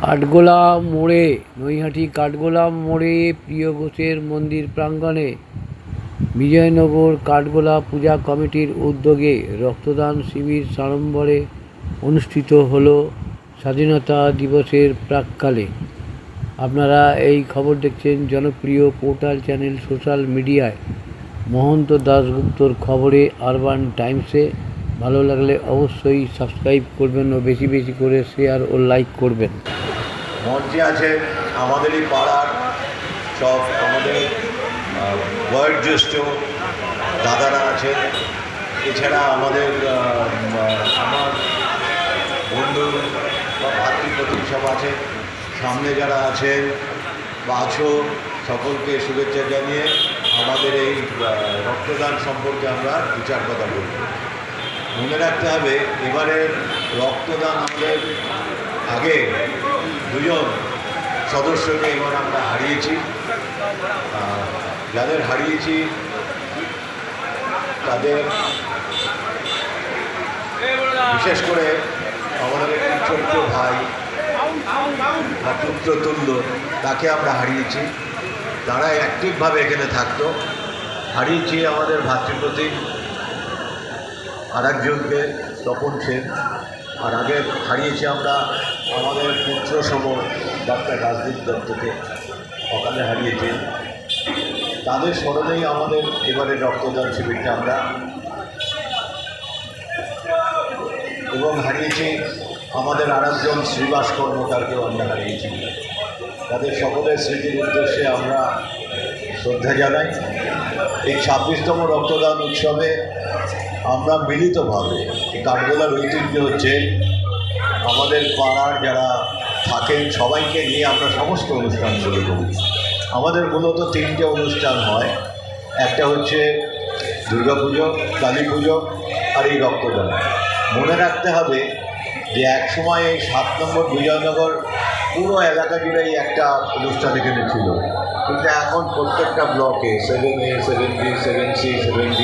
কাঠগোলা মোড়ে নৈহাটি কাঠগোলা মোড়ে প্রিয় ঘোষের মন্দির প্রাঙ্গণে বিজয়নগর কাঠগোলা পূজা কমিটির উদ্যোগে রক্তদান শিবির সাড়ম্বরে অনুষ্ঠিত হলো স্বাধীনতা দিবসের প্রাক্কালে। আপনারা এই খবর দেখছেন জনপ্রিয় পোর্টাল চ্যানেল সোশ্যাল মিডিয়ায় মহন্ত দাশগুপ্তর খবরে আরবান টাইমসে। ভালো লাগলে অবশ্যই সাবস্ক্রাইব করবেন ও বেশি বেশি করে শেয়ার ও লাইক করবেন। মঞ্চে আছে আমাদেরই পাড়ার সব আমাদের বয়োজ্যেষ্ঠ দাদারা আছেন, এছাড়া আমাদের আমার বন্ধু বা ভাতৃপ্রতিম সব আছে, সামনে যারা আছেন বা আছো সকলকে শুভেচ্ছা জানিয়ে আমাদের এই রক্তদান সম্পর্কে আমরা দু চার কথা বলব। মনে রাখতে হবে এবারে রক্তদান আমাদের আগে দুজন সদস্যকে এবার আমরা হারিয়েছি। যাদের হারিয়েছি তাদের বিশেষ করে আমাদের একটি ছোট্ট ভাই বা পুত্রতুল্য, তাকে আমরা হারিয়েছি। তারা অ্যাক্টিভভাবে এখানে থাকতো। হারিয়েছি আমাদের ভাতৃপ্রতিম আর একজনকে, তপন সেন। আর আগে হারিয়েছি আমরা আমাদের পুত্র সম ডাক্তার রাজদীপ দত্তকে, সকালে হারিয়েছি। তাদের স্মরণেই আমাদের এবারে রক্তদান শিবিরটা আমরা, এবং হারিয়েছি আমাদের আরেকজন শ্রীবাস কর্মকারকেও আমরা হারিয়েছি। তাদের সকলের স্মৃতির উদ্দেশ্যে আমরা শ্রদ্ধা জানাই। এই 26তম রক্তদান উৎসবে আমরা মিলিতভাবে, এই কাঠগোলার ঐতিহ্য হচ্ছে আমাদের পাড়ার যারা থাকেন সবাইকে নিয়ে আমরা সমস্ত অনুষ্ঠানগুলো করি। আমাদের মূলত 3টে অনুষ্ঠান হয়, একটা হচ্ছে দুর্গাপুজো, কালী পুজো আর এই রক্তদান। মনে রাখতে হবে যে একসময় এই 7 নম্বর বিজয়নগর পুরো এলাকা জুড়েই একটা অনুষ্ঠান এখানে ছিল, কিন্তু এখন প্রত্যেকটা ব্লকে 7A, 7B, 7C, 7D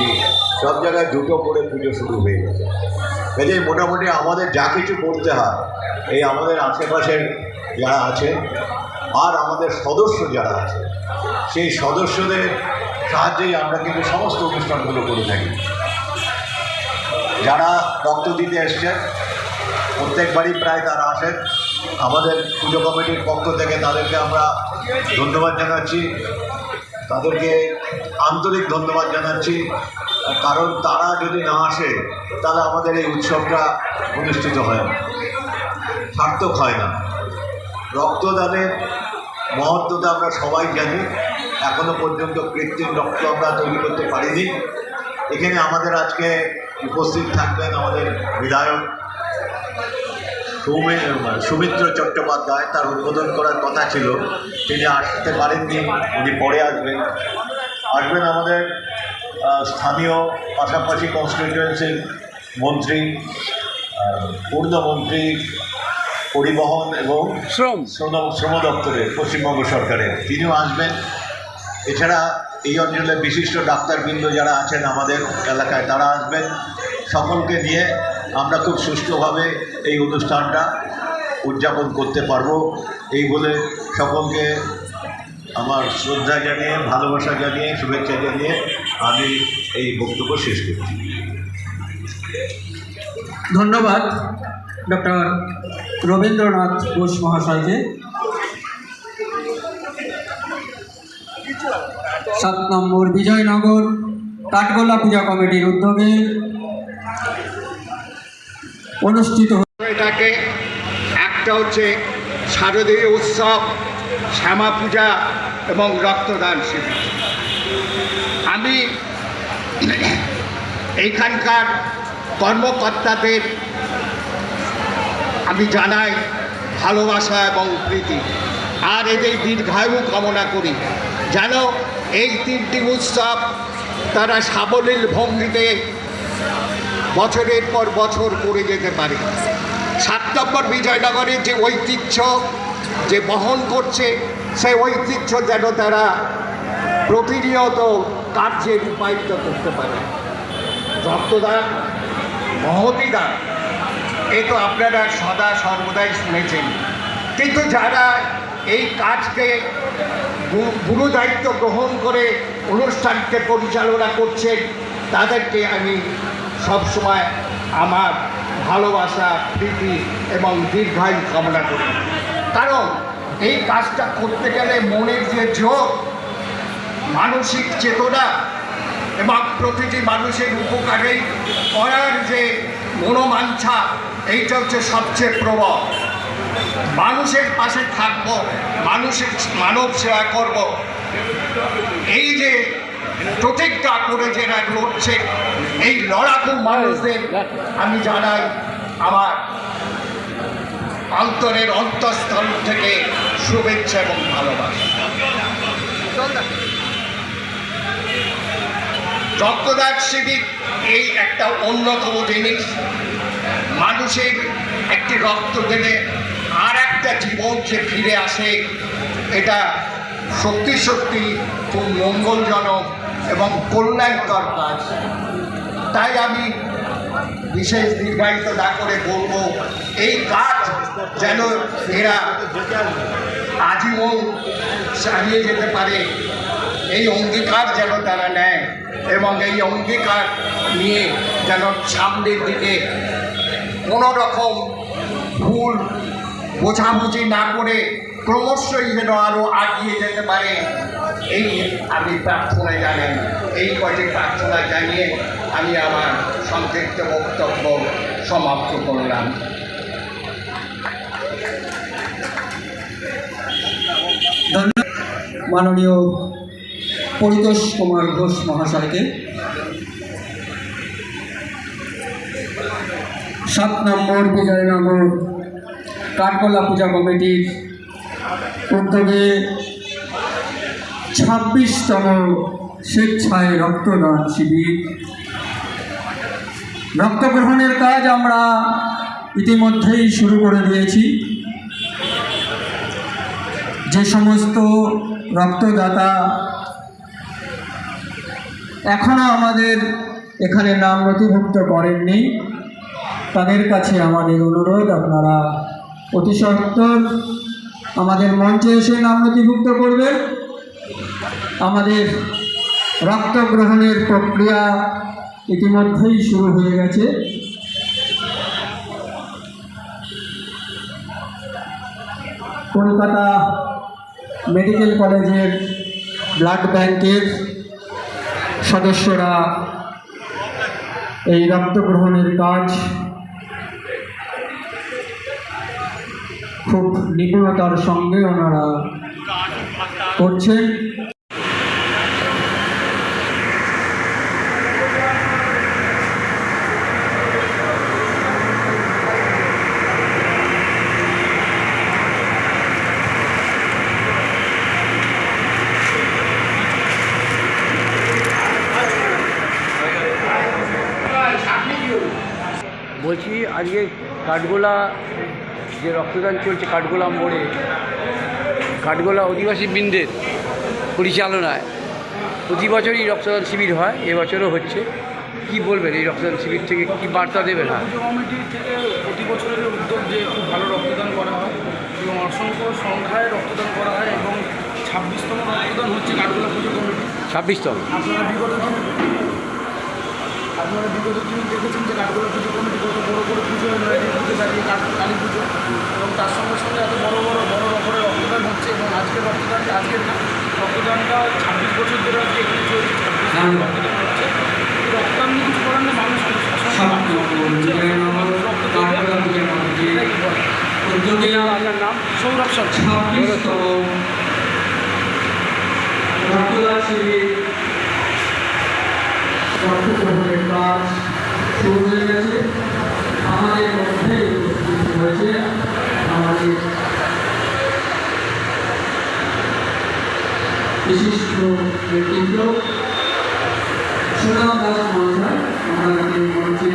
সব জায়গায় 2টো করে পুজো শুরু হয়ে গেছে। কাজে মোটামুটি আমাদের যা কিছু করতে হয় এই আমাদের আশেপাশের যারা আছে আর আমাদের সদস্য যারা আছে সেই সদস্যদের সাহায্যেই আমরা কিন্তু সমস্ত অনুষ্ঠানগুলো করে থাকি। যারা রক্ত দিতে এসছেন প্রত্যেকবারই প্রায় তারা আসেন। আমাদের পুজো কমিটির পক্ষ থেকে তাদেরকে আমরা ধন্যবাদ জানাচ্ছি, তাদেরকে আন্তরিক ধন্যবাদ জানাচ্ছি। কারণ তারা যদি না আসে তাহলে আমাদের এই উৎসবটা অনুষ্ঠিত হয় না, সার্থক হয় না। রক্তদানের মহত্বতা আমরা সবাই জানি। এখনও পর্যন্ত কৃত্রিম রক্ত আমরা তৈরি করতে পারিনি। এখানে আমাদের আজকে উপস্থিত থাকবেন আমাদের বিধায়ক সৌমিত্র চট্টোপাধ্যায়। তার উদ্বোধন করার কথা ছিল, তিনি আসতে পারেননি, উনি পরে আসবেন। আমাদের স্থানীয় পাশাপাশি কনস্টিটিউয়েন্সির মন্ত্রী, পূর্ণমন্ত্রী পরিবহন এবং শ্রম দপ্তরের পশ্চিমবঙ্গ সরকারের, তিনিও আসবেন। এছাড়া এই অঞ্চলে বিশিষ্ট ডাক্তারবৃন্দ যারা আছেন আমাদের এলাকায় তারা আসবেন। সকলকে নিয়ে আমরা খুব সুষ্ঠুভাবে এই অনুষ্ঠানটা উদযাপন করতে পারবো এই বলে সকলকে আমার শ্রদ্ধা জানিয়ে, ভালোবাসা জানিয়ে, শুভেচ্ছা জানিয়ে আমি এই বক্তব্য শেষ করছি। ধন্যবাদ ডক্টর রবীন্দ্রনাথ ঘোষ মহাশয়কে। 7 নম্বর বিজয়নগর কাঠগোলা পূজা কমিটির উদ্যোগে অনুষ্ঠিত এটাকে একটা হচ্ছে শারদীয় উৎসব, শ্যামা পূজা এবং রক্তদান শিবির। আমি এইখানকার কর্মকর্তাদের আমি জানাই ভালোবাসা এবং প্রীতি, আর এদের দীর্ঘায়ু কামনা করি, যেন এই 3টি উৎসব তারা সাবলীল ভঙ্গিতে বছরের পর বছর করে যেতে পারে। 7 নম্বর বিজয়নগরের যে ঐতিহ্য যে বহন করছে, সেই ঐতিহ্য যেন তারা প্রতিনিয়ত কার্যে রূপায়িত করতে পারে। রক্তদান মহতি দান, এ তো আপনারা সদা সর্বদাই শুনেছেন। কিন্তু যারা এই কাজকে গুরু দায়িত্ব গ্রহণ করে অনুষ্ঠানকে পরিচালনা করছেন তাদেরকে আমি সবসময় আমার ভালোবাসা, প্রীতি এবং দীর্ঘায়ু কামনা করি। কারণ এই কাজটা করতে গেলে মনের যে জোর, মানসিক চেতনা এবং প্রতিটি মানুষের উপকারেই করার যে মনোবাঞ্ছা, এইটা হচ্ছে সবচেয়ে প্রবল। মানুষের পাশে থাকব, মানব সেবা করব, এই যে প্রতিজ্ঞা করে যারা লড়ছে, এই লড়াকু মানুষদের আমি জানাই আমার অন্তরের অন্তঃস্থল থেকে শুভেচ্ছা এবং ভালোবাসা। রক্তদান শিবির এই একটা অন্যতম জিনিস। মানুষের একটি রক্ত দিলে আর একটা জীবন যে ফিরে আসে, এটা সত্যি সত্যি খুব মঙ্গলজনক এবং কল্যাণকর কাজ। তাই আমি বিশেষ দীর্ঘায়িত না করে বলবো, এই কাজ যেন এরা আজীবন চালিয়ে যেতে পারে, এই অঙ্গীকার যেন তারা নেয় এবং এই অঙ্গীকার নিয়ে যেন সামনের দিকে কোনো রকম ভুল বোঝাবুঝি না করে ক্রমশই যেন আরও আগিয়ে যেতে পারে, এই আমি প্রার্থনা জানাই। এই কয়টি প্রার্থনা জানিয়ে আমি আমার সংক্ষিপ্ত বক্তব্য সমাপ্ত করলাম। ধন্যবাদ মাননীয় পরিতোষ কুমার ঘোষ মহাশয়কে। 7 নম্বর বিজয়নগর কাঠগোলা পূজা কমিটির উদ্যোগে 26তম স্বেচ্ছায় রক্তদান শিবির। রক্ত গ্রহণের কাজ আমরা ইতিমধ্যেই শুরু করে দিয়েছি। যে সমস্ত রক্তদাতা এখনও আমাদের এখানে নাম নথিভুক্ত করেননি, তাদের কাছে আমাদের অনুরোধ, আপনারা অতি সত্বর আমাদের মঞ্চে এসে নাম নথিভুক্ত করবেন। আমাদের রক্ত গ্রহণের প্রক্রিয়া ইতিমধ্যেই শুরু হয়ে গেছে। কলকাতা মেডিকেল কলেজের ব্লাড ব্যাংকের সদস্যরা এই রক্ত গ্রহণের কাজ খুব নিপুণতার সঙ্গে ওনারা করছেন। বলছি আজকে কাঠগোলা যে রক্তদান চলছে কাঠগোলা মোড়ে, কাঠগোলা অধিবাসী বৃন্দের পরিচালনায় প্রতি বছরই রক্তদান শিবির হয়, এবছরও হচ্ছে। কি বলবেন এই রক্তদান শিবির থেকে, কি বার্তা দেবেন? পুজো কমিটি থেকে প্রতি বছরের উদ্যোগ যে খুব ভালো রক্তদান করা হয় এবং অসংখ্য সংখ্যায় রক্তদান করা হয় এবং 26তম রক্তদান হচ্ছে কাঠগোলা পুজো কমিটি। 26তম। আপনারা বিগত দিন দেখেছেন যে কাঠগোলা পুজো কমিটি কত বড় বড় পুজো পুজো দাঁড়িয়ে কালী পুজো, এবং তার সঙ্গে সঙ্গে এত বড় রকমের রক্তদান হচ্ছে। এবং আজকের রক্তদানটা রক্তদানটা 26 বছর ধরে আজকে এখানে চলছে, 26 রক্তদান হচ্ছে। রক্তদান নিয়ে কিছু করার না, মানুষ উদ্যোগে আপনার নাম? সৌরভ সরকার। 26তম রক্তদান শিবির রক্ত গ্রহণের কাজ শুরু হয়ে গেছে। আমাদের মধ্যে উপস্থিত হয়েছে আমাদের বিশিষ্ট ব্যক্তিত্ব সুনাম দাস মহাশয়। আমরা তাকে মঞ্চে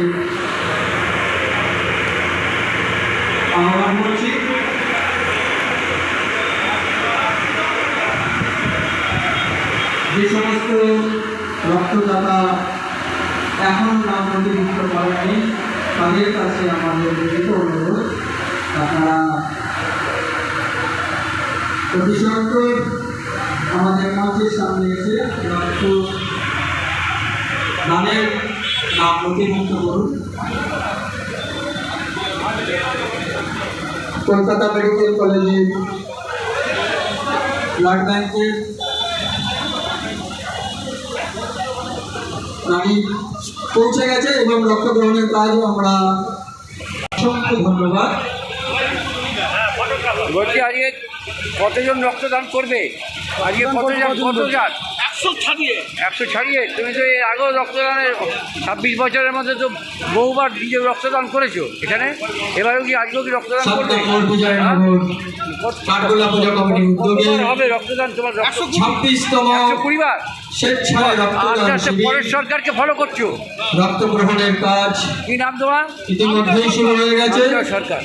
আহ্বান করছি। যে সমস্ত রক্তদাতা এখন নাম নথিভুক্ত করেননি, তাদের কাছে আমাদের লিখিত অনুরোধ, আপনারা প্রতিশব্দ আমাদের মঞ্চের সামনে এসে একটু গানের নাম নথিভুক্ত করুন। কলকাতা মেডিকেল কলেজের ব্লাড ব্যাংকের গাড়ি পৌঁছে গেছে এবং রক্ত গ্রহণের কাজও আমরা অসংখ্য ধন্যবাদ। বলছি আজকে কতজন রক্তদান করবে? আজকে কতজন? 100 ছাড়িয়ে। তুমি তো এর আগেও রক্তদানের 26 বছরের মধ্যে তো বহুবার নিজে রক্তদান করেছো এখানে, এবারেও কি আজকেও কি রক্তদান করবে? কাঠগোলা পূজা কমিটির উদ্যোগে হবে রক্তদান তোমার 26তম পরিবার স্বেচ্ছায় রক্তদান শিবির পরের সরকারকে ফলো করছো। রক্ত গ্রহণের কাজ কি নাম তোমার? ইতিমধ্যেই শুরু হয়ে গেছে। সরকার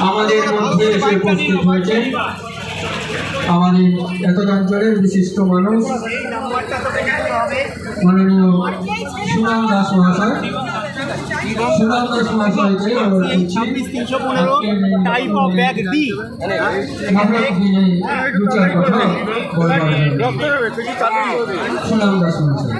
আমাদের মধ্যে এসে উপস্থিত হয়েছেন আমাদের এতদ অঞ্চলের বিশিষ্ট মানুষ মাননীয় সুনাম দাস মহাশয়। সুনাম দাস মহাশয়কে দু চার কথা বলবার সুনাম দাস মহাশয়।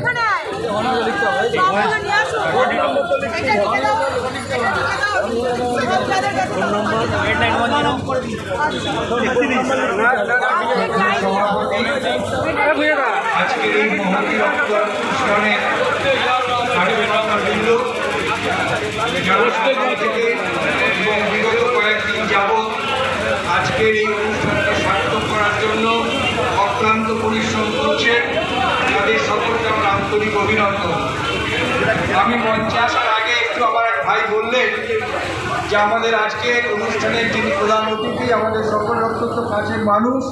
আজকের এই মহতী রক্ত অনুষ্ঠানে কার্যকর্তাবৃন্দ থেকে এবং বিগত কয়েকদিন যাবৎ আজকের এই অনুষ্ঠানকে সার্থক করার জন্য অক্লান্ত পরিশ্রম করছেন, তাদের সকলকে আমার আন্তরিক অভিনন্দন। আমি মঞ্চে আসার আগে একটু আমার এক ভাই বললেন যে আমাদের আজকের অনুষ্ঠানের যিনি প্রধান অতিথি আমাদের সকল অত্যন্ত কাছের মানুষ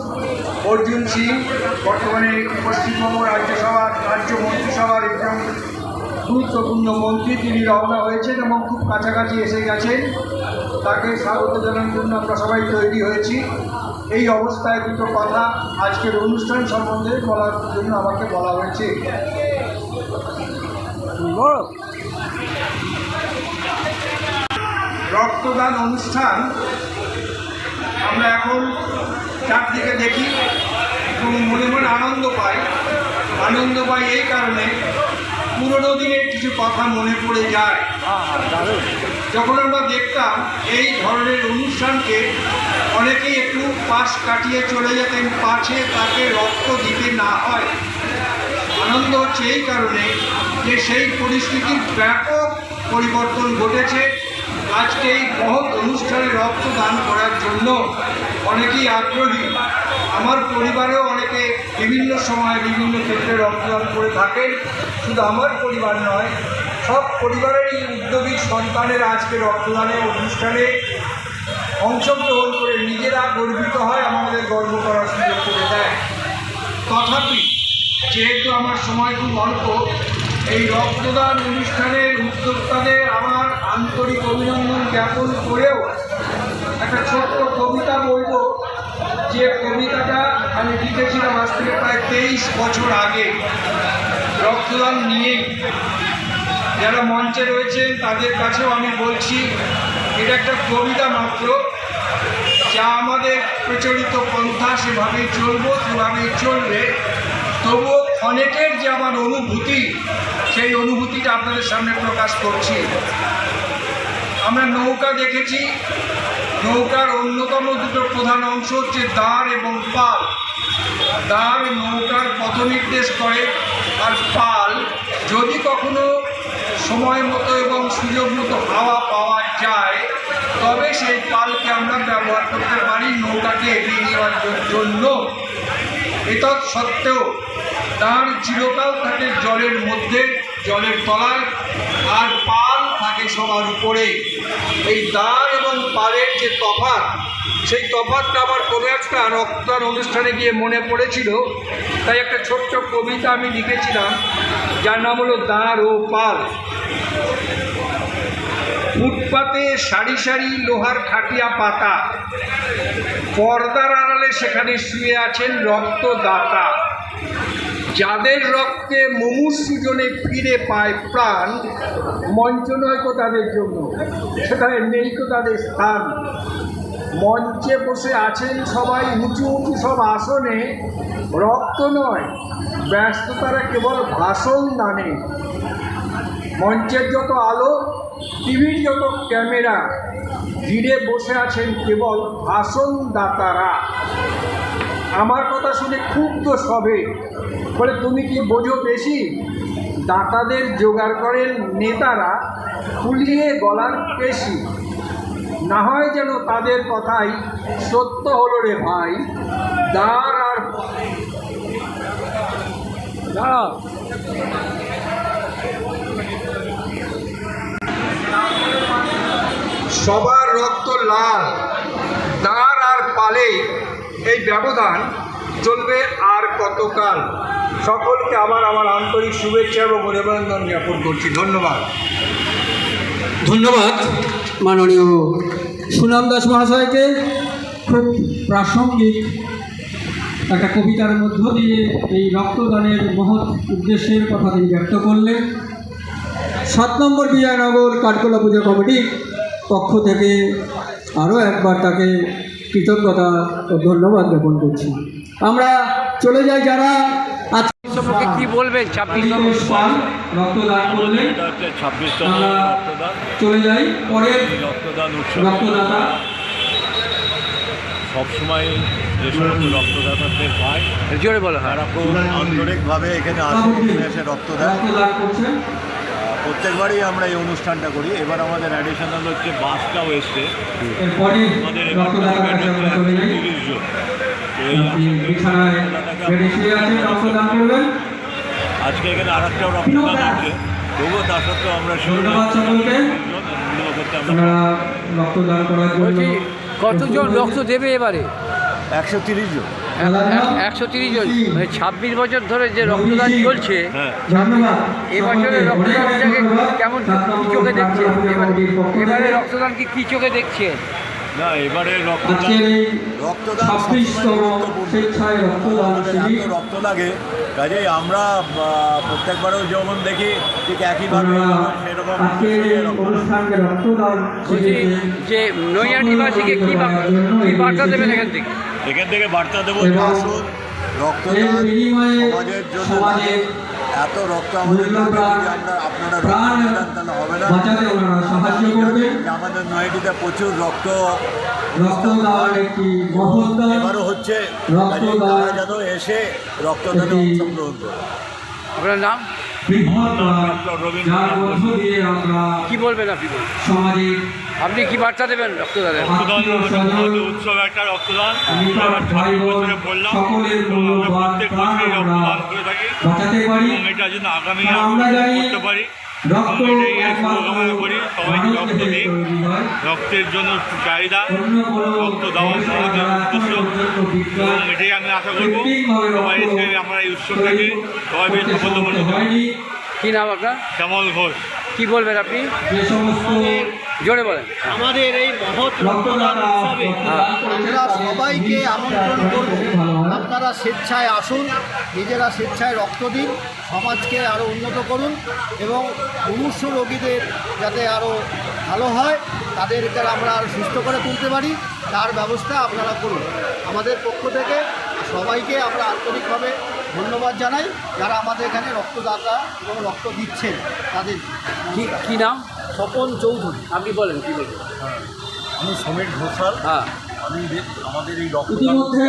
অর্জুন সিং, বর্তমানে পশ্চিমবঙ্গ রাজ্যসভার রাজ্য মন্ত্রিসভার একজন গুরুত্বপূর্ণ মন্ত্রী, তিনি রওনা হয়েছেন এবং খুব কাছাকাছি এসে গেছেন। তাকে স্বাগত জানানোর জন্য আমরা সবাই তৈরি হয়েছি। এই অবস্থায় দুটো কথা আজকের অনুষ্ঠান সম্বন্ধে বলার জন্য আমাকে বলা হয়েছে। রক্তদান অনুষ্ঠান আমরা এখন চারদিকে দেখি এবং মনে মনে আনন্দ পাই এই কারণে পুরোনো দিনের কিছু কথা মনে পড়ে যায়। যখন আমরা দেখতাম এই ধরনের অনুষ্ঠানকে অনেকেই একটু পাশ কাটিয়ে চলে যেতেন, পাছে তাকে রক্ত দিতে না হয়। আনন্দ হচ্ছে এই কারণে যে সেই পরিস্থিতির ব্যাপক পরিবর্তন ঘটেছে। আজকে এই মহৎ অনুষ্ঠানে রক্তদান করার জন্য অনেকেই আগ্রহী। আমার পরিবারেও অনেকে বিভিন্ন সময় বিভিন্ন ক্ষেত্রে রক্তদান করে থাকেন। শুধু আমার পরিবার নয়, সব পরিবারেরই উদ্যোগী সন্তানের আজকে রক্তদানের অনুষ্ঠানে অংশগ্রহণ করে নিজেরা গর্বিত হয়, আমাদের গর্ব করার সুযোগ করে দেয়। তথাপি যেহেতু আমার সময় খুব অল্প, এই রক্তদান অনুষ্ঠানের উদ্যোক্তাদের আমার আন্তরিক অভিনন্দন জ্ঞাপন করেও একটা ছোট্ট কবিতা বলব, যে কবিতাটা আমি লিখেছিলাম আজ থেকে প্রায় 23 বছর আগে রক্তদান নিয়েই। যারা মঞ্চে রয়েছেন তাদের কাছেও আমি বলছি, এটা একটা কবিতা মাত্র, যা আমাদের প্রচলিত পন্থা সেভাবেই চলবো, সেভাবেই চলবে। তবুও অনেকের যে আমার অনুভূতি, সেই অনুভূতিটা আপনাদের সামনে প্রকাশ করছি। আমরা নৌকা দেখেছি, নৌকার অন্যতম দুটো প্রধান অংশ হচ্ছে দাঁড় এবং পাল। দাঁড় নৌকার পথ নির্দেশ করে, আর পাল যদি কখনো সময় মতো এবং সুযোগ মতো হাওয়া পাওয়া যায় তবে সেই পালকে আমরা ব্যবহার করতে পারি নৌকাকে এগিয়ে নেওয়ার জন্য। এটা সত্ত্বেও দাঁড় চিরকাল থাকে জলের মধ্যে, জলের তলায়, আর পাল থাকে সবার উপরে। এই দাঁড় এবং পালের যে তফাৎ, সেই তফাৎটা আমার কোনো একটা রক্তদান অনুষ্ঠানে গিয়ে মনে পড়েছিল। তাই একটা ছোট্ট কবিতা আমি লিখেছিলাম, যার নাম হলো দাঁড় ও পাল। ফুটপাতে সারি সারি লোহার খাটিয়া পাতা, পর্দার আড়ালে সেখানে শুয়ে আছেন রক্তদাতা। যাদের রক্তে মুমূর্ষু জনে ফিরে পায় প্রাণ, মঞ্চ নয় তো তাদের জন্য, সেখানে নেই তো তাদের স্থান। মঞ্চে বসে আছেন সবাই উঁচু উঁচু সব আসনে, রক্ত নয়, ব্যস্ততারা কেবল ভাষণ দানে। মঞ্চের যত আলো, টিভির যত ক্যামেরা, ঘিরে বসে আছেন কেবল ভাষণদাতারা। আমার কথা শুনে ক্ষুব্ধ সবে, বলে তুমি কি বোঝো বেশি? দাতাদের জোগাড় করেন নেতারা, ফুলিয়ে গলার পেশি। না হয় যেন তাদের কথাই সত্য হলো রে ভাই। দাঁড় আর দাঁড়া। সবার রক্ত লাল, দাঁড় আর পালে এই ব্যবধান চলবে আর কতকাল। সকলকে আবার আমার আন্তরিক শুভেচ্ছা এবং অভিনন্দন জ্ঞাপন করছি। ধন্যবাদ। ধন্যবাদ মাননীয় সুনাম দাস মহাশয়কে। খুব প্রাসঙ্গিক একটা কবিতার মধ্য দিয়ে এই রক্তদানের মহৎ উদ্দেশ্যের কথা তিনি ব্যক্ত করলেন। 7 নম্বর বিজয়নগর কাঠগোলা পূজা কমিটির পক্ষ থেকে আরও একবার তাকে কৃতজ্ঞতা ও ধন্যবাদ জ্ঞাপন করছি। আমরা চলে যাই যারা সম্পর্কে কি বলবেন? 26 সাল রক্তদান করলেন। আমরা চলে যাই পরের রক্তদান রক্তদাতা। সবসময় যে সমস্ত রক্তদাতাদের পায় জোরে বলো। তারা খুব আন্তরিকভাবে এখানে আসে, এসে রক্ত দেয়। রক্তদান করছেন। প্রত্যেকবারই আমরা এই অনুষ্ঠানটা করি। এবার আমাদের অ্যাডিশনাল হচ্ছে বাসটাও এসছে। এরপরে আমাদের রক্তদাতার কাছে আমরা চলে যাই। 30 জন। তো আপনি বিছানায় বেডে শুয়ে আছেন, রক্তদান করবেন। আজকে এখানে আরেকটাও রক্তদান হচ্ছে, তবুও তা সত্ত্বেও আমরা ধন্যবাদ সকলকে। আপনারা রক্তদান করার জন্য। বলছি কতজন রক্ত দেবে এবারে? 130 জন। 130 জন। মানে 26 বছর ধরে যে রক্তদান চলছে, হ্যাঁ, ধন্যবাদ। এবছরের রক্তদানটাকে কেমন কি চোখে দেখছেন? এবারে রক্তদান কি চোখে দেখছেন? না, এবারে আজকের এই রক্তদান 26তম স্বেচ্ছায় রক্তদান শিবির। রক্ত লাগে, কাজেই আমরা প্রত্যেকবারেও যেমন দেখি ঠিক একইভাবে সেরকম আজকের এই অনুষ্ঠানকে রক্তদান শিবিরে যে নৈহাটিবাসীকে কি বার্তা দেবেন এখান থেকে বার্তা দেবো যে আসুন রক্তদান এর বিনিময়ে সমাজের জন্য সমাজে এত রক্ত আমাদের লাগে, যদি আপনারা রক্ত প্রাণ দেন তাহলে হবে না। বাঁচাতে ওনারা সাহায্য করবেন। আমাদের নয়টিতে প্রচুর রক্ত রক্তদান একটি মহৎ দান। এবারও হচ্ছে, রক্তদান তারা যেন এসে রক্তদানে অংশগ্রহণ করে। আপনার নাম বৃহৎ দান, যার মধ্য দিয়ে আমরা কি বলবেন? আপনি বলুন, সামাজিক আপনি কি বার্তা দেবেন রক্তদানের? উৎসব একটা রক্তদান নিকট ভাই বোন সকলের মূল্যবান প্রাণ আমরা বাঁচাতে পারি। এটা যেন আগামী কারণ আমরা জানি করতে পারি। রক্ত একমাত্র সবাইকে রক্ত মানুষকে দিই, তৈরি হয়। রক্তের জন্য চাহিদা, অন্য কোনো রক্ত দেওয়া পেশা আমাদের দ্বারা উদ্দেশ্য। এখনো পর্যন্ত বিজ্ঞান এবং এটাই আমি আশা করবো কৃত্রিমভাবে সবাই রক্ত এসে আমরা এই উৎসবটাকে সবাই বেশ করতে সফলমণ্ডিত সমর্থ হয়নি। কি নাম আপনার? শ্যামল ঘোষ। কি বলবেন আপনি? যে সমস্ত জোরে বলেন। আমাদের এই মহৎ রক্তদাতা রক্তদান আমরা সবাইকে আমন্ত্রণ করব, ভালো হয়। আপনারা স্বেচ্ছায় আসুন, নিজেরা স্বেচ্ছায় রক্ত দিন, সমাজকে আরও উন্নত করুন এবং মুমূর্ষু রোগীদের যাতে আরও ভালো হয়, তাদেরকে আমরা আরও সুস্থ করে তুলতে পারি, তার ব্যবস্থা আপনারা করুন। আমাদের পক্ষ থেকে সবাইকে আমরা আন্তরিকভাবে ধন্যবাদ জানাই, যারা আমাদের এখানে রক্তদাতা এবং রক্ত দিচ্ছেন তাদের। কি নাম? স্বপন চৌধুরী। আপনি বলেন, কি বলবেন? আমি সমীর ঘোষাল। হ্যাঁ, আমি আমাদের এই রক্তদান ইতিমধ্যে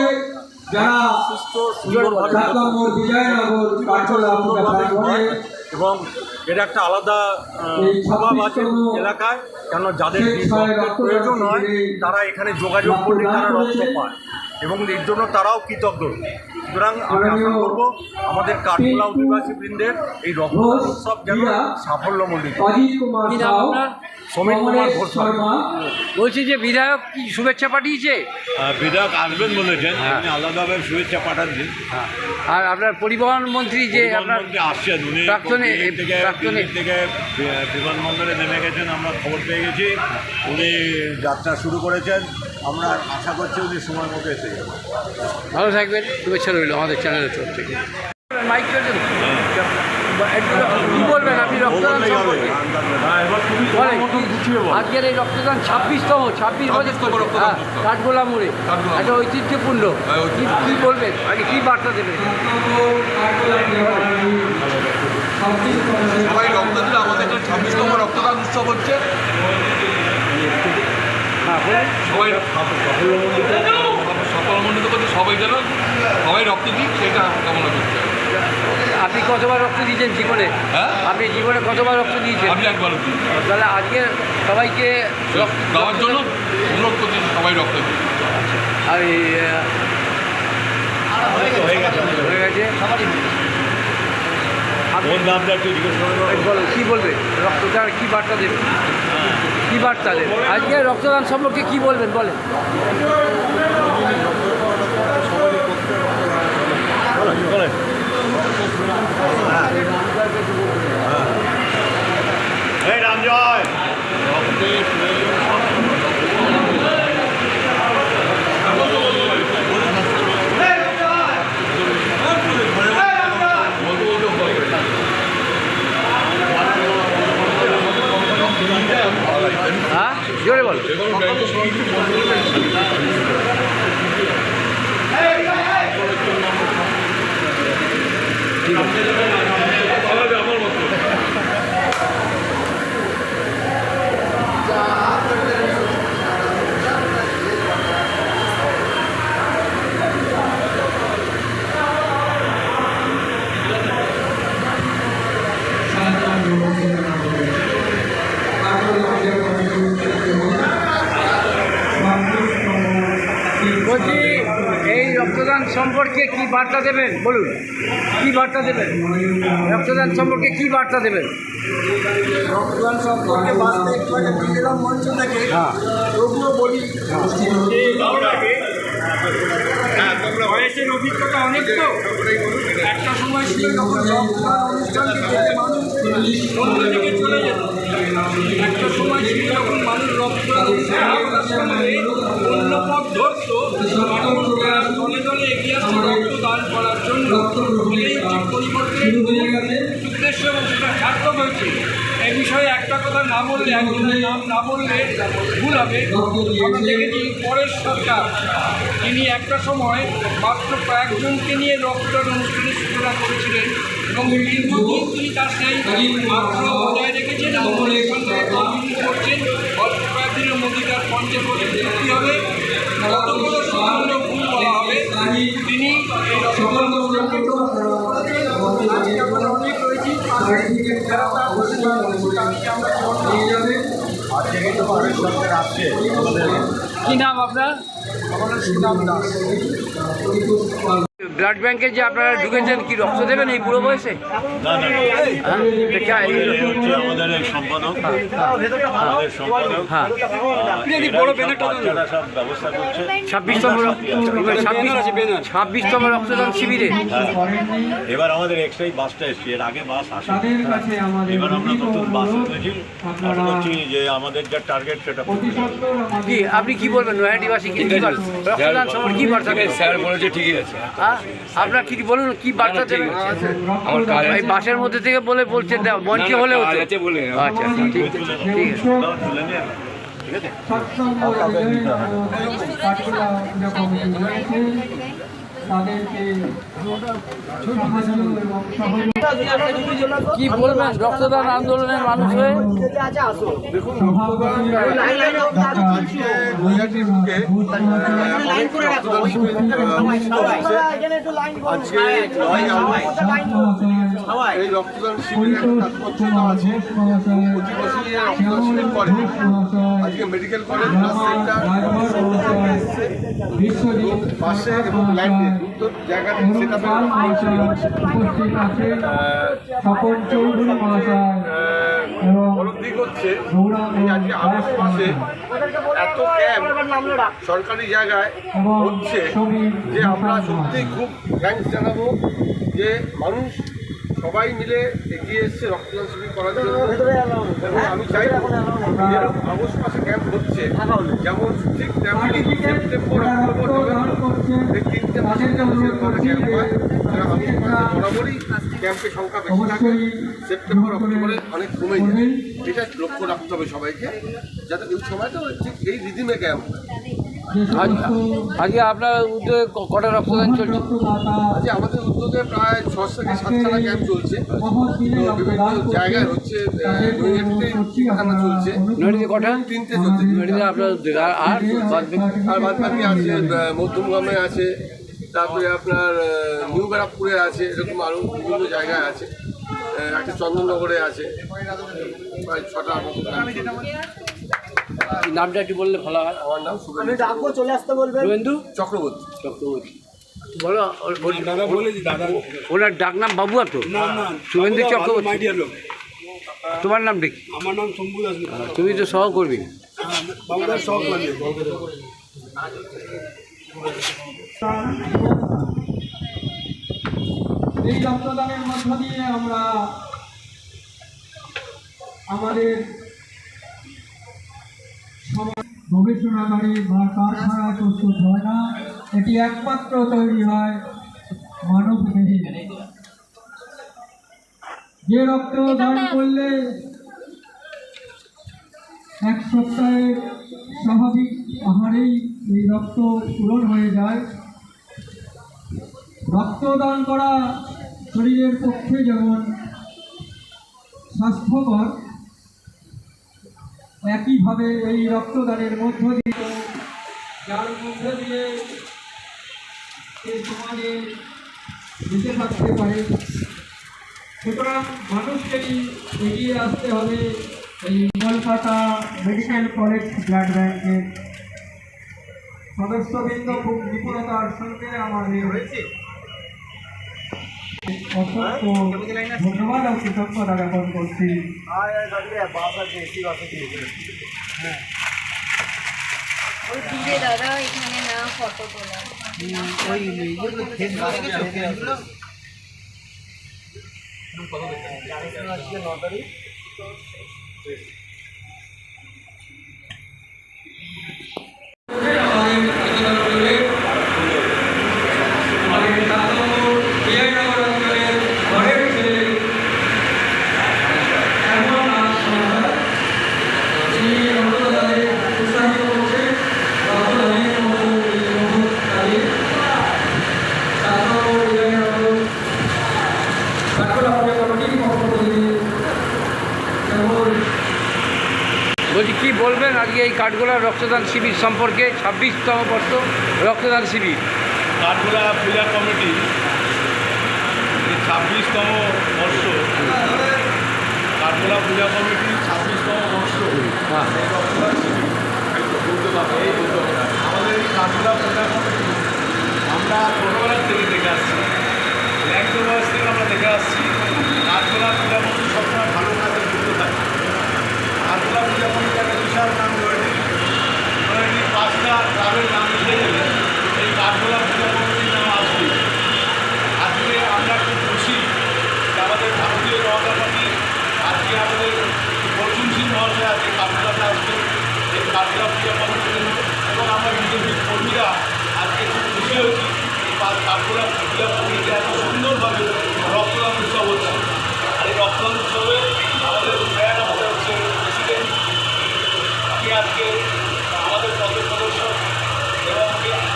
যারা সুস্থ 7 নম্বর বিজয়নগর কাঠগোলা পূজা প্রাঙ্গণে এবং এটা একটা আলাদা এই প্রভাব আছে 26তম এলাকায়, কেন যাদের স্বেচ্ছায় রক্তের রক্তদান প্রয়োজন হয় শিবিরে তারা এখানে যোগাযোগ করলে রক্তদান তারা রক্ত করেছে। পায় এবং এর জন্য তারাও কৃতজ্ঞ। সুতরাং আমি আশা করবো আমাদের কাঠগোলা অধিবাসী বৃন্দের এই রক্তদান উৎসব যেন সাফল্যমণ্ডিত। অজিত কুমার কি নাম সাউ, আপনার? সমীর কুমার কমলেশ ঘোষ। শর্মা। বলছি যে বিধায়ক কি শুভেচ্ছা পাঠিয়েছে? বিধায়ক আসবেন বলেছেন, হ্যাঁ। আপনি আলাদাভাবে শুভেচ্ছা পাঠাচ্ছেন। আর আপনার পরিবহন মন্ত্রী যে আপনার প্রধানমন্ত্রী আসছেন, উনি প্রাক্তনে দিল্লি থেকে বিমানবন্দরে নেমে গেছেন, আমরা খবর পেয়ে গেছি। উনি যাত্রা শুরু করেছেন, আমরা আশা করছি উনি সময় মতো এসে যাবেন। ভালো থাকবেন, শুভেচ্ছা রইল আমাদের চ্যানেলের তরফ থেকে। মাইক চলছে তো? কি বলবেন আপনি রক্তদান সম্পর্কে? বলেন, আজকের এই রক্তদান 26 বছর হ্যাঁ, কাঠগোলা মোড়ে একটা ঐতিহ্যপূর্ণ, কি বলবেন আগে, কি বার্তা দেবেন? সবাই রক্ত দিলে আমাদের এখানে 26তম রক্তদান উৎসব হচ্ছে। সবাই সফলমণ্ডিত করছে, সবাই যেন সবাই রক্ত দিক সেটা কামনা করছে। আপনি কতবার রক্ত দিয়েছেন জীবনে? হ্যাঁ, আপনি জীবনে কতবার রক্ত দিয়েছেন? আমি একবার দিই। তাহলে আজকে সবাইকে দেওয়ার জন্য অনুরোধ করছি, সবাই রক্ত দিই। আর হয়ে গেছে। কোন নামটা একটু জিজ্ঞেস করবো? বলো, কী বলবে রক্তদান, কী বার্তা দেবে? কী বার্তা দেবে আজকে রক্তদান সম্পর্কে কী বলবেন বলেন? এই রামজয়, হ্যাঁ, জোরে বলো। বলছি, এই রক্তদান সম্পর্কে কি বার্তা দেবেন বলুন, কি বার্তা দেবেন? রক্তদান সম্পর্কে কি বার্তা দেবেন? রক্তদান সম্পর্কে বার্তা একটু আগে দিয়ে দিলাম মঞ্চ থেকে, তবুও বলি বয়সের অভিজ্ঞতা অনেক, তো একটা সময় ছিল যখন রক্তদান অনুষ্ঠানকে দেখে মানুষ বন্ধু থেকে চলে যেত। একটা সময় ছিল যখন মানুষ রক্তদান অনুষ্ঠানে অন্য পথ ধরত, দলে দলে এগিয়ে আসছে রক্তদান করার জন্য। এই পরিবর্তনের উদ্দেশ্য এবং সেটা সার্থক হয়েছে। এই বিষয়ে একটা কথা না বললে, একজনের নাম না বললে ভুল হবে। আমরা দেখেছি পরের সরকার, তিনি একটা সময় মাত্র কয়েকজনকে নিয়ে রক্তদান অনুষ্ঠানের সূচনা করেছিলেন এবং দীর্ঘদিন তিনি তার সেই আগ্রহ বজায় রেখেছেন এবং এখান থেকে কন্টিনিউ করছেন। অল্প কয়েকদিনের মধ্যে তার 50 বছর পূর্তি হবে। কতগুলো সামান্য ভুল বলা হবে, তিনি এই রক্তদান অনুষ্ঠানকে আজকে আমরা অনেক রয়েছি, যারা তার কি নাম আপনার? আমাদের সুনাম দাস। ব্লাড ব্যাংকে যে আপনারা ঢুকেছেন, কি রক্ত দেবেন এই বুড়ো বয়সে? না না, হ্যাঁ, এটা এই হচ্ছে আমাদের এই সম্পাদক, আমাদের সম্পাদক। হ্যাঁ, বাচ্চারা সব ব্যবস্থা করছে। 26তম রক্তদান শিবিরে এবার আমাদের এক্সট্রাই বাসটা এসছে, এর আগে বাস আসে। এবার আমরা নতুন বাস এনেছি, আশা করছি যে আমাদের যা টার্গেট সেটা কি আপনি কি বলবেন নৈহাটিবাসী কি রক্তদান সম্পর্কে কি বার্তা দেবেন? স্যার বলেছে ঠিকই আছে। হ্যাঁ, আপনার কি বলুন, কি বার্তা দেবেন? আমার কাজ এই বাসের মধ্যে থেকে বলছেন মঞ্চে হলে হতো। আছে বলে আচ্ছা, ঠিক আছে, ঠিক আছে। তুলে নিয়ে ঠিক আছে। কি বলবেন রক্তদান আন্দোলনের মানুষ হয়ে? দেখুন, রক্তদান আজকে নৈহাটির বুকে অনেক রক্তদান শিবির অনুষ্ঠিত হচ্ছে। আজকে 9 আগস্ট এই রক্তদান শিবিরের একটা তাৎপর্যতা আছে। 25 বছর রক্তদান শিবির করে আজকে মেডিকেল কলেজ ব্লাড সেন্টার পাশে এবং লাইনে দুটো জায়গাতে সেটা বড় দিক হচ্ছে আজকে আগস্ট মাসে এত ক্যাম্প সরকারি জায়গায় হচ্ছে যে আমরা সত্যিই খুব থ্যাঙ্কস জানাবো যে মানুষ সবাই মিলে এগিয়ে এসছে রক্তদান শিবির করার জন্য। এবং আমি চাই যেরকম আগস্ট মাসে ক্যাম্প হচ্ছে যেমন ঠিক তেমনি সেপ্টেম্বর অক্টোবর নভেম্বর এই 3টে মাস প্রত্যেককে অনুরোধ করছি যে বরাবরই ক্যাম্পের সংখ্যা বেশি থাকে, সেপ্টেম্বর অক্টোবরে অনেক কমে যায়। এটা লক্ষ্য রাখতে হবে সবাইকে, যাতে ওই সময়টা ঠিক এই রিদিমে ক্যাম্প হয়। আজকে আপনার উদ্যোগে কটা রক্তদান চলছে? আজকে আমাদের উদ্যোগে প্রায় 6 থেকে 7খানা ক্যাম্প চলছে, তো বিভিন্ন জায়গায় হচ্ছে দেখানো চলছে। নদীতে কটা? 3টে চলছে। নদীতে আপনার আর আর বাদ বাকি আছে মধ্যমগ্রামে আছে, তারপরে আপনার নিউ ব্যারাকপুরে আছে, এরকম আরও বিভিন্ন জায়গায় আছে, একটা চন্দননগরে আছে, প্রায় 6টা মতো camp চলছে। নামটা একটু বললে ভালো হয়। আমার নাম শুভেন্দু চক্রবর্তী। বলো ওনার ডাক নাম বাবুয়া তো? শুভেন্দু চক্রবর্তী। তোমার নাম কি? আমার নাম শম্ভু দাস। তুমি তো সহকর্মী। বাবুদার সহকর্মী। এই রক্তদানের মধ্য দিয়ে আমরা আমাদের গবেষণাগারে বা কারখানায় প্রস্তুত হয় না, এটি একমাত্র তৈরি হয় মানব দেহে। যে রক্ত দান করলে এক সপ্তাহের স্বাভাবিক আহারেই এই রক্ত পূরণ হয়ে যায়। রক্তদান করা শরীরের পক্ষে যেমন স্বাস্থ্যকর, একইভাবে এই রক্তদানের মধ্য দিয়ে যার মধ্যে দিয়ে এই সমাজে বেঁচে থাকতে পারে, সুতরাং মানুষকেই এগিয়ে আসতে হবে এই কলকাতা মেডিকেল কলেজ ব্লাড ব্যাংকের সদস্যবৃন্দ খুব নিপুণতার সঙ্গে আমাদের অসংখ্য ধন্যবাদ ও কৃতজ্ঞতা জ্ঞাপন করছি। ওই দূরে দাদা, এখানে না ফটো তোলা। বলছি কী বলবেন আজকে এই কাঠগোলা রক্তদান শিবির সম্পর্কে? 26তম বর্ষ রক্তদান শিবির। কাঠগোলা পূজা কমিটি 26তম বর্ষ, কাঠগোলা পূজা কমিটি 26তম বর্ষ রক্তদান শিবির। আমাদের এই কাঠগোলা পূজা কমিটি আমরা ছোটোবেলার থেকে দেখে আসছি, একদম বয়স থেকে আমরা দেখে আসছি। কাঠগোলা পূজা কমিটি সবসময় ভালো কাজে যুক্ত থাকে। কাঠগোলা পূজা কমিটি একটা বিশাল নাম রয়েছে, অলরেডি 5টা ক্লাবের নাম লিখে গেলে এই কাঠগোলা পূজা কমিটির নাম আসবে। আজকে আমরা খুব খুশি যে আমাদের ভারতীয় জনতা পার্টি আজকে আমাদের অর্জুন সিং মহাশয় আজকে কাঠগোলাতে আসবে এই কাঠগোলা পূজা কমিটির, এবং আমরা বিজেপির কর্মীরা আজকে খুব খুশি হয়েছি এই কাঠগোলা পূজা কমিটিতে এত সুন্দরভাবে রক্তদান উৎসব হচ্ছে। আর এই রক্তদান উৎসবে আমাদের স্যার, আমাদের হচ্ছে প্রেসিডেন্ট, আমি আজকে আমাদের পদ সদস্য এবং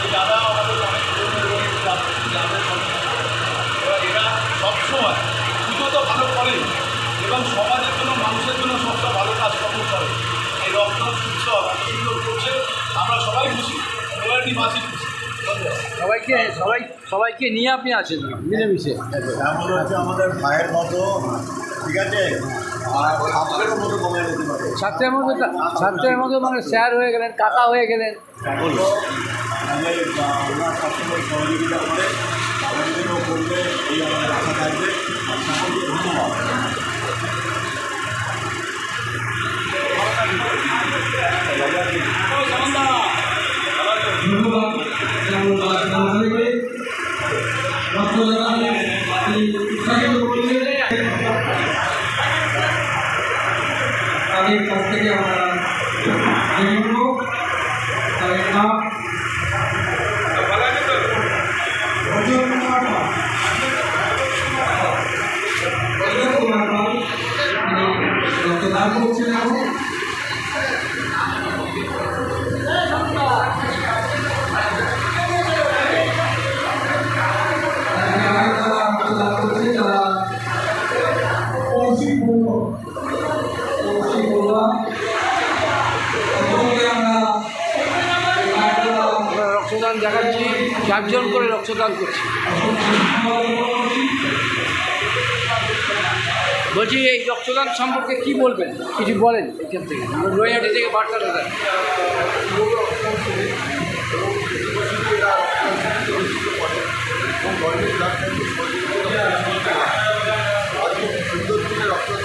এই দাদা আমাদের অনেক পুরনো গ্রামের সদস্য, এবার এরা সবসময় পুজো তো ভালো করে এবং সমাজের জন্য, মানুষের জন্য সবসময় ভালো কাজকর্ম করে। এই রক্তদান উৎসব এত সুন্দর করছে, আমরা সবাই খুশি, অলরেডি মাসি খুশি। সবাইকে নিয়ে আপনি আছেন মিলেমিশে। এমন হচ্ছে আমাদের ভাইয়ের মতো, ঠিক আছে, আর ছাত্রের মতো কমে যেতে পারে। ছাত্রের মতো মানে স্যার হয়ে গেলেন, কাকা হয়ে গেলেন। আমরা সবসময় সহযোগিতা করে আমাদেরও করলে এই আমাদের আশা থাকবে। আর সকলকে ধন্যবাদ। তাদের কাছ থেকে আমরা জেনে নেব তাদের নাম, 4 করে রক্তদান করছি। বলছি এই রক্তদান সম্পর্কে কি বলবেন, কিছু বলেন এখান থেকে, নৈহাটি থেকে বার্তা দেন। সুন্দর করে রক্তদান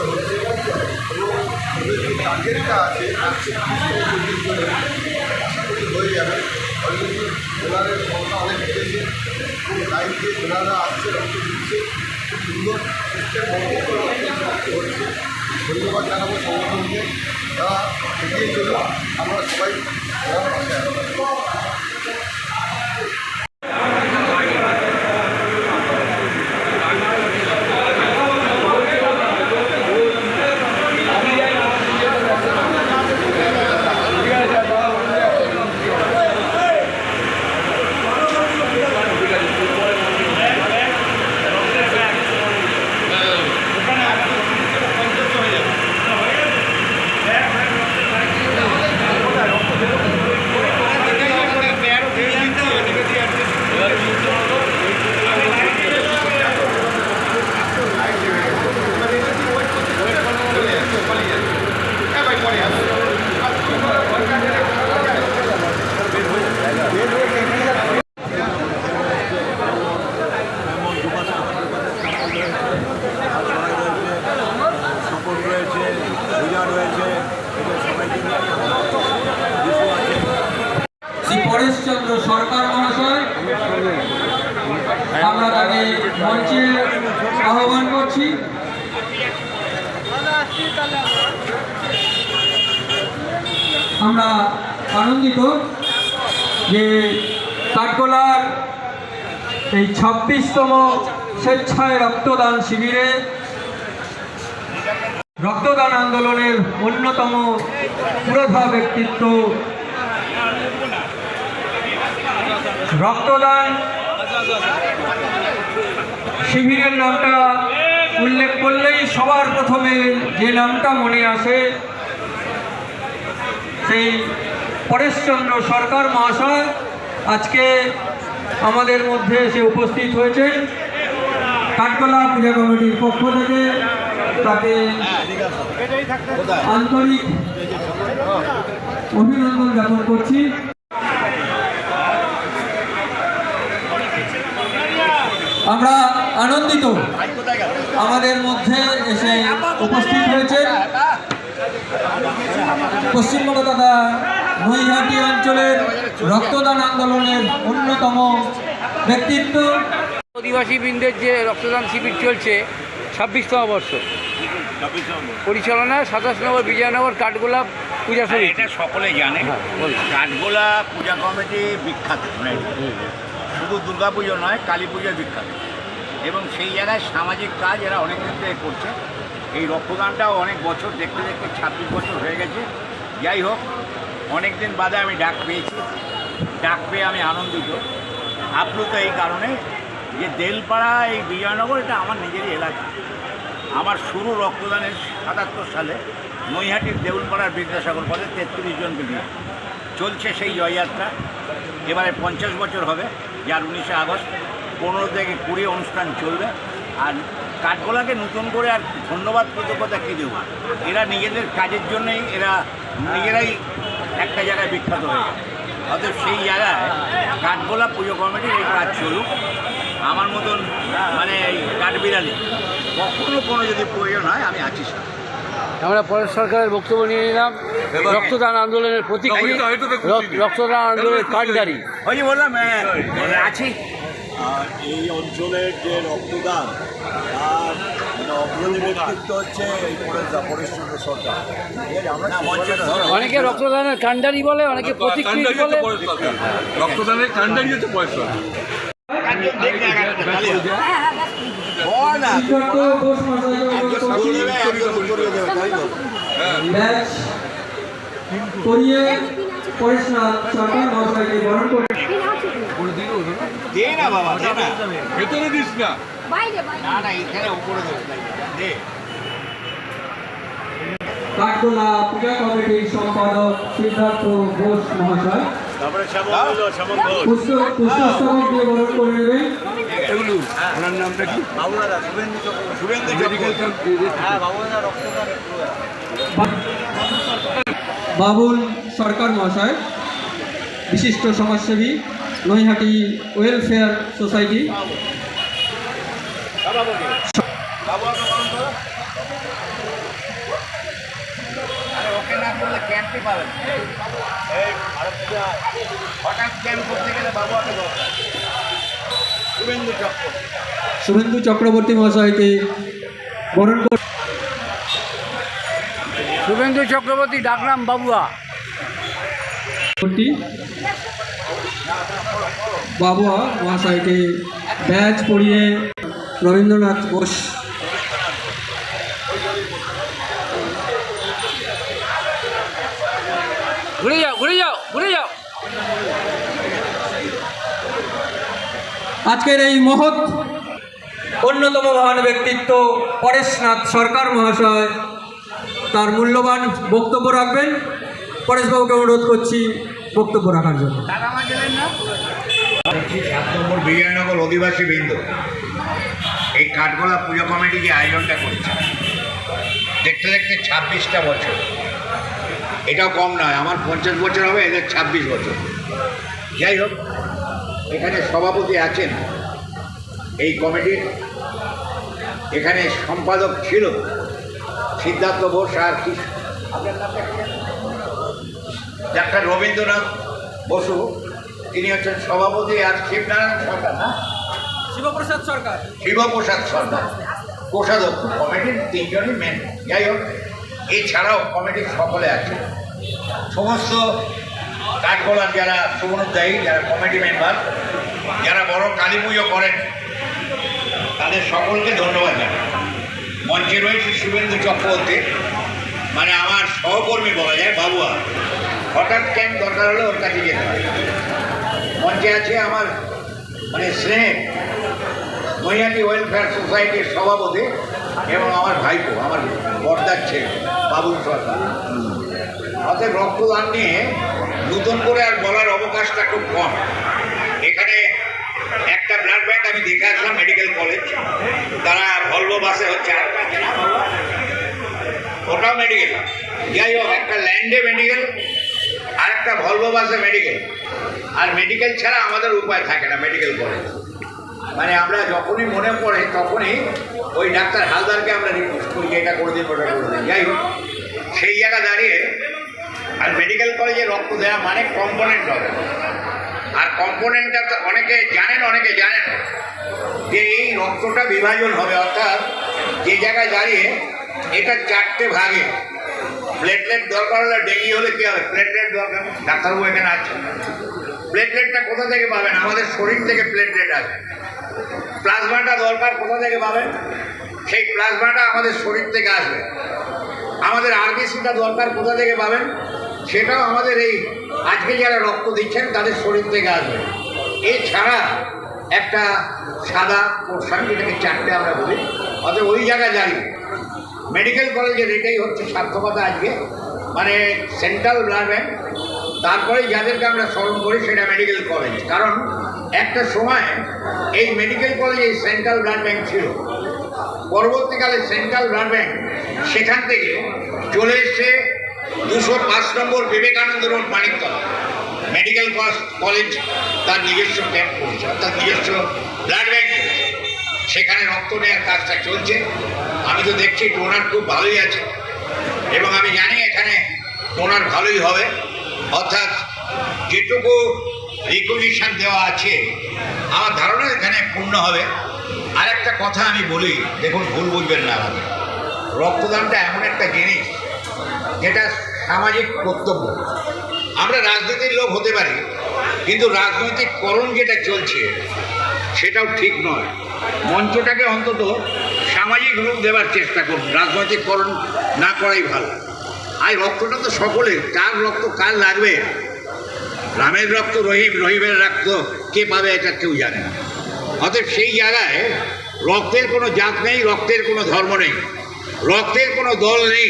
অনুষ্ঠিত হচ্ছে এবং ওদের যে টার্গেটটা আছে হয়ে যাবে। অলরেডি ডোনারের সংখ্যা অনেক বেড়েছে এবং লাইন দিয়ে ডোনাররা আসছে, রক্ত দিচ্ছে, খুব সুন্দর সিস্টেম হচ্ছে। ধন্যবাদ জানাবো সংগঠনকে, তারা এগিয়ে চলুন, আমরা সবাই পাশে আছি। শ্রী পরেশচন্দ্র সরকার মহাশয়, আমরা তাকে মঞ্চে আহ্বান করছি। আমরা আনন্দিত যে কাঠগোলার এই 26তম স্বেচ্ছায় রক্তদান শিবিরে রক্তদান আন্দোলনের অন্যতম পুরোধা ব্যক্তিত্ব, রক্তদান শিবিরের নামটা উল্লেখ করলেই সবার প্রথমে যে নামটা মনে আসে সেই পরেশচন্দ্র সরকার মহাশয় আজকে আমাদের মধ্যে এসে উপস্থিত হয়েছেন। কাঠগোলা পূজা কমিটির পক্ষ থেকে তাকে আন্তরিক অভিনন্দন জ্ঞাপন করছি। আমরা আনন্দিত আমাদের মধ্যে এসে উপস্থিত হয়েছেন পশ্চিমবঙ্গ তথা নৈহাটি অঞ্চলের রক্তদান আন্দোলনের অন্যতম ব্যক্তিত্ব। আদিবাসী বৃন্দের যে রক্তদান শিবির চলছে 26তম বর্ষ, পরিচালনা 27 নম্বর বিজয়নগর কাঠগোলা পূজা সমিতি। এটা সকলে জানে, কাঠগোলা পূজা কমিটি বিখ্যাত, শুধু দুর্গা পুজো নয়, কালী পুজো বিখ্যাত, এবং সেই জায়গায় সামাজিক কাজ এরা অনেক দিন থেকে করছে। এই রক্তদানটাও অনেক বছর, দেখতে দেখতে 26 বছর হয়ে গেছে। যাই হোক, অনেক দিন বাদে আমি ডাক পেয়েছি, ডাক পেয়ে আমি আনন্দিত, আপ্লুত এই কারণে যে দেলপাড়া এই বিজয়নগর এটা আমার নিজেরই এলাকা। আমার শুরু রক্তদানের 77 সালে নৈহাটির দেউলপাড়ার বিদ্যাসাগর পদে 33 জনকে নিয়ে চলছে সেই জয়যাত্রা। এবারে 50 বছর হবে, যার 19শে আগস্ট 15 থেকে 20 অনুষ্ঠান চলবে। আর কাঠগোলাকে নতুন করে আর ধন্যবাদ কৃতজ্ঞতা কী দেবো, এরা নিজেদের কাজের জন্যই এরা নিজেরাই একটা জায়গায় বিখ্যাত হয়ে যায়। অতএব সেই জায়গায় কাঠগোলা পুজো কমিটির এই কাজ চলুক। আমার মতন মানে এই কাঠবিড়ালি কখনো কোনো যদি প্রয়োজন হয় আমি আছি স্যার। আমরা পরেশ সরকারের বক্তব্য নিয়ে নিলাম। রক্তদান আন্দোলনের প্রতীক, রক্তদান আন্দোলনের কাঠগাড়ি ওই বললাম আছি। আর এই অঞ্চলের যে রক্তদান আর অগ্রণী ব্যক্তিত্ব হচ্ছে এই পরেশচন্দ্র সরকার। অনেকে রক্তদানের কাণ্ডারি বলে, অনেকে প্রতীক বলে। রক্তদানের কাণ্ডারি হচ্ছে পরেশ সরকার। করিয়ে পরেশনাথ সরকার মহাশয়কে বরণ করে দে না বাবা, দে না, ভেতরে দিস না, না না এখানে উপরে দে। কাঠগোলা পূজা কমিটির সম্পাদক সিদ্ধার্থ ঘোষ মহাশয়। তারপরে শ্যামল ঘোষ। পুষ্পস্তবক দিয়ে বরণ করে নেবেন। ওনার নামটা কি? শুভেন্দু বাবুল সরকার মহাশয়, বিশিষ্ট সমাজসেবী, নৈহাটি ওয়েলফেয়ার সোসাইটি। ওকে না করলে ক্যাম্পে পাবেন। হঠাৎ ক্যাম্প করতে গেলে বাবুয়াকে দরকার। শুভেন্দু চক্রবর্তী মহাশয়কে বরণ করে। শুভেন্দু চক্রবর্তী ডাকলাম বাবুয়া। বাবুয়া মহাশয়কে ব্যাজ পরিয়ে রবীন্দ্রনাথ ঘোষ। ঘুরে যাও ঘুরে যাও ঘুরে যাও। আজকের এই মহৎ অন্যতম মহান ব্যক্তিত্ব পরেশনাথ সরকার মহাশয় তার মূল্যবান বক্তব্য রাখবেন। পরেশবাবুকে অনুরোধ করছি বক্তব্য রাখার জন্য। 7 নম্বর বিজয়নগর অধিবাসী বৃন্দ এই কাঠগোলা পুজো কমিটি যে আয়োজনটা করেছে, দেখতে দেখতে 26টা বছর, এটাও কম নয়। আমার 50 বছর হবে, এদের 26 বছর। যাই হোক, এখানে সভাপতি আছেন এই কমিটির, এখানে সম্পাদক ছিল সিদ্ধার্থ বোস আর কি ডাক্তার রবীন্দ্রনাথ বসু, তিনি হচ্ছেন সভাপতি, আর শিবনারায়ণ সরকার না শিবপ্রসাদ সরকার কোষাধ্যক্ষ। কমিটির 3 জনই মেন। যাই হোক, এছাড়াও কমিটির সকলে আছে, সমস্ত কাঠগোলার যারা শুভনুদ্দায়ী, যারা কমিটি মেম্বার, যারা বড় কালী পুজো করেন, তাদের সকলকে ধন্যবাদ জানাই। মঞ্চে রয়েছে শুভেন্দু চক্রবর্তী, মানে আমার সহকর্মী বলা যায়, বাবুয়া। হঠাৎ ক্যাম্প দরকার হলে ওর কাছে যেতে হয়। মঞ্চে আছে আমার মানে স্নেহের নৈহাটি ওয়েলফেয়ার সোসাইটির সভাপতি এবং আমার ভাইপো, আমার বর্দার ছেলে বাবুল সরকার। অতএব রক্তদান নিয়ে নতুন করে আর বলার অবকাশটা খুব কম। এখানে একটা ব্লাড ব্যাংক আমি দেখে আসলাম, মেডিকেল কলেজ, তারা ভলভো বাসে হচ্ছে, ওটাও মেডিকেল। যাই হোক, একটা ল্যান্ডে মেডিকেল আর একটা ভলভো বাসে মেডিকেল। আর মেডিকেল ছাড়া আমাদের উপায় থাকে না মেডিকেল কলেজ। মানে আমরা যখনই মনে পড়ে তখনই ওই ডাক্তার হালদারকে আমরা রিকোয়েস্ট করি যে এটা করে দিন, ওটা করে দিন। যাই হোক, সেই জায়গা দাঁড়িয়ে আর মেডিকেল কলেজে রক্ত দেওয়া মানে কম্পোনেন্ট হবে। আর কম্পোনেন্টটা তো অনেকে জানেন, অনেকে জানেন না, যে এই রক্তটা বিভাজন হবে। অর্থাৎ যে জায়গায় দাঁড়িয়ে এটা 4টে ভাগে, প্লেটলেট দরকার হলে, ডেঙ্গি হলে কী হবে, প্লেটলেট দরকার। ডাক্তারবাবু এখানে আছে, প্লেটলেটটা কোথা থেকে পাবেন? আমাদের শরীর থেকে প্লেটলেট আসবে। প্লাজমাটা দরকার, কোথা থেকে পাবেন? সেই প্লাজমাটা আমাদের শরীর থেকে আসবে। আমাদের আরবিসিটা দরকার, কোথা থেকে পাবেন? সেটাও আমাদের এই আজকে যারা রক্ত দিচ্ছেন তাদের শরীর থেকে আসবে। এছাড়া একটা সাদা পোর্শন, যেটাকে 4টে আমরা বলি। অর্থাৎ ওই জায়গায় দাঁড়িয়ে মেডিকেল কলেজের এটাই হচ্ছে সার্থকতা আজকে, মানে সেন্ট্রাল ব্লাড ব্যাংক। তারপরে যাদেরকে আমরা স্মরণ করি সেটা মেডিকেল কলেজ। কারণ একটা সময় এই মেডিকেল কলেজে এই সেন্ট্রাল ব্লাড ব্যাংক ছিল। পরবর্তীকালে সেন্ট্রাল ব্লাড ব্যাংক সেখান থেকে চলে এসছে 205 নম্বর Vivekananda road, Maniktala. Medical college তার নিজস্ব ক্যাম্প করেছে, অর্থাৎ নিজস্ব ব্লাড ব্যাংক। সেখানে রক্ত নেওয়ার কাজটা চলছে। আমি তো দেখছি ডোনার খুব ভালোই আছে, এবং আমি জানি এখানে ডোনার ভালোই হবে। অর্থাৎ যেটুকু রিকুইজিশন দেওয়া আছে আমার ধারণা এখানে পূর্ণ হবে। আর একটা কথা আমি বলি, দেখুন ভুল বুঝবেন না, আমাকে রক্তদানটা এমন একটা জিনিস যেটা সামাজিক কর্তব্য। আমরা রাজনীতির লোক হতে পারি, কিন্তু রাজনৈতিককরণ যেটা চলছে সেটাও ঠিক নয়। মঞ্চটাকে অন্তত সামাজিক রূপ দেওয়ার চেষ্টা করুন, রাজনৈতিককরণ না করাই ভালো। আর রক্তটা তো সকলের, কার রক্ত কার লাগবে, রামের রক্ত রহিম, রহিমের রক্ত কে পাবে এটা কেউ জানে না। অতএব সেই জায়গায় রক্তের কোনো জাত নেই, রক্তের কোনো ধর্ম নেই, রক্তের কোনো দল নেই।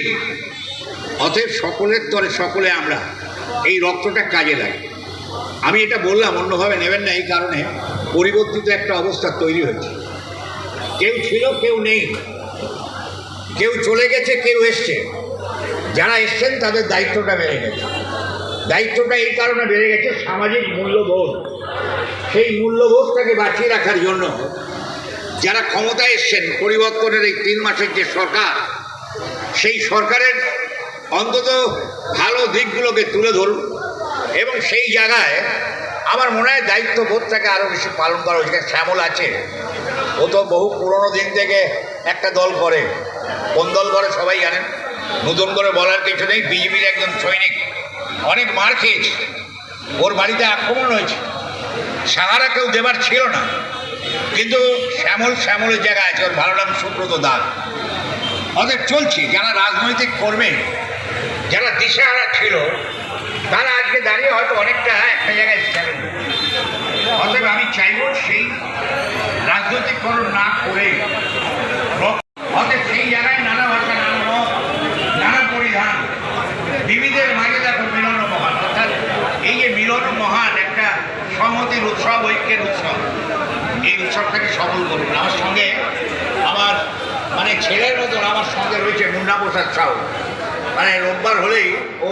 অতএব সকলের তরে সকলে আমরা এই রক্তটা কাজে লাগে। আমি এটা বললাম, অন্যভাবে নেবেন না, এই কারণে পরিবর্তিত একটা অবস্থা তৈরি হয়েছে। কেউ ছিল, কেউ নেই, কেউ চলে গেছে, কেউ এসছে। যারা এসছেন তাদের দায়িত্বটা বেড়ে গেছে। দায়িত্বটা এই কারণে বেড়ে গেছে, সামাজিক মূল্যবোধ, সেই মূল্যবোধটাকে বাঁচিয়ে রাখার জন্য যারা ক্ষমতায় এসছেন, পরিবর্তনের এই 3 মাসের যে সরকার, সেই সরকারের অন্তত ভালো দিকগুলোকে তুলে ধরুন এবং সেই জায়গায় আমার মনে হয় দায়িত্ববোধটাকে আরও বেশি পালন করা উচিত। শ্যামল আছে, ও তো বহু পুরনো দিন থেকে একটা দল করে। কোন দল করে সবাই জানেন, নতুন করে বলার কিছু নেই। বিজেপির একজন সৈনিক, অনেক মার খেয়েছে, ওর বাড়িতে আক্রমণ হয়েছে, সাহারা কেউ দেবার ছিল না, কিন্তু শ্যামলের জায়গায় আছে, ওর ভালো নাম সুব্রত দাস। ওদের চলছে, যারা রাজনৈতিক কর্মী, যারা দিশেহারা ছিল, তারা আজকে দাঁড়িয়ে হয়তো অনেকটা একটা জায়গায় স্ট্যান্ড। অতএব আমি চাইব সেই রাজনৈতিককরণ না করে, অতএব সেই জায়গায় নানা ভাষা, নানা মত, নানা পরিধান, বিবিধের মাঝে দেখো মিলন মহান। অর্থাৎ এই যে মিলন মহান একটা সংহতির উৎসব, ঐক্যের উৎসব, এই উৎসবটাকে সফল করুন। আমার সঙ্গে আমার ছেলের মতন আমার সঙ্গে রয়েছে মুন্না প্রসাদ সাউ। রোববার হলেই ও